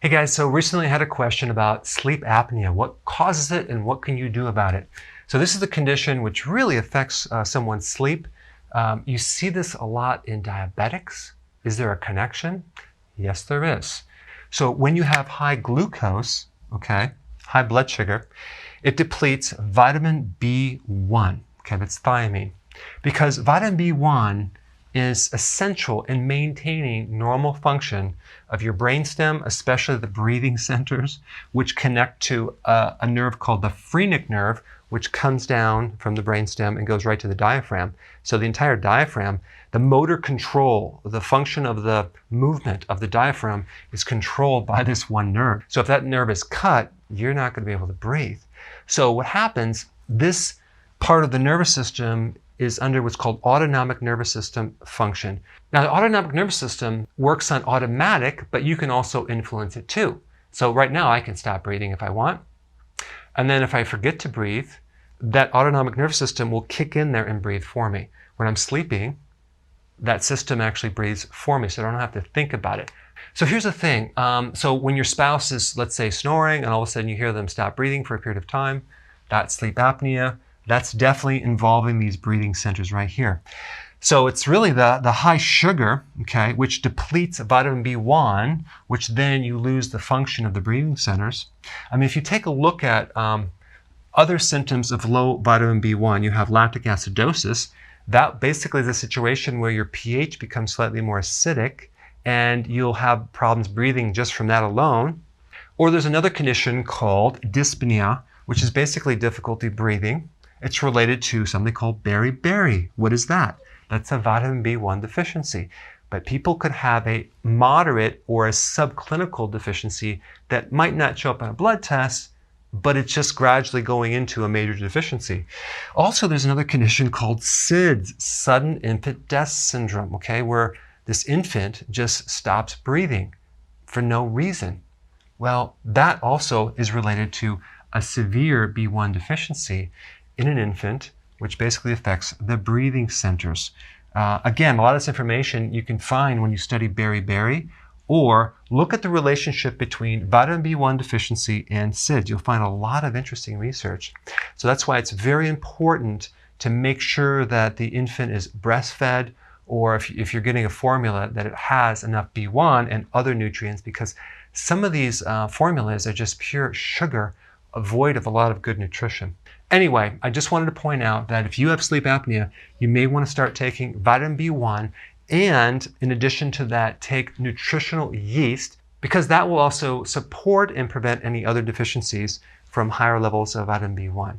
Hey guys, so recently I had a question about sleep apnea. What causes it and what can you do about it? So this is the condition which really affects someone's sleep. You see this a lot in diabetics. Is there a connection? Yes, there is. So when you have high glucose, okay, high blood sugar, it depletes vitamin B1, okay, that's thiamine. Because vitamin B1 is essential in maintaining normal function of your brainstem, especially the breathing centers, which connect to a nerve called the phrenic nerve, which comes down from the brainstem and goes right to the diaphragm. So the entire diaphragm, the motor control, the function of the movement of the diaphragm is controlled by this one nerve. So if that nerve is cut, you're not going to be able to breathe. So what happens, this part of the nervous system is under what's called autonomic nervous system function. Now, the autonomic nervous system works on automatic, but you can also influence it too. So right now I can stop breathing if I want. And then if I forget to breathe, that autonomic nervous system will kick in there and breathe for me. When I'm sleeping, that system actually breathes for me, so I don't have to think about it. So here's the thing. So when your spouse is, let's say, snoring, and all of a sudden you hear them stop breathing for a period of time, that's sleep apnea. That's definitely involving these breathing centers right here. So it's really the high sugar, okay, which depletes vitamin B1, which then you lose the function of the breathing centers. I mean, if you take a look at other symptoms of low vitamin B1, you have lactic acidosis. That basically is a situation where your pH becomes slightly more acidic and you'll have problems breathing just from that alone. Or there's another condition called dyspnea, which is basically difficulty breathing. It's related to something called beriberi. What is that? That's a vitamin B1 deficiency. But people could have a moderate or a subclinical deficiency that might not show up on a blood test, but it's just gradually going into a major deficiency. Also, there's another condition called SIDS, sudden infant death syndrome, okay, where this infant just stops breathing for no reason. Well, that also is related to a severe B1 deficiency in an infant, which basically affects the breathing centers. Again, a lot of this information you can find when you study beriberi, or look at the relationship between vitamin B1 deficiency and SIDS. You'll find a lot of interesting research. So that's why it's very important to make sure that the infant is breastfed, or if you're getting a formula, that it has enough B1 and other nutrients, because some of these formulas are just pure sugar, void of a lot of good nutrition. Anyway, I just wanted to point out that if you have sleep apnea, you may want to start taking vitamin B1, and in addition to that, take nutritional yeast, because that will also support and prevent any other deficiencies from higher levels of vitamin B1.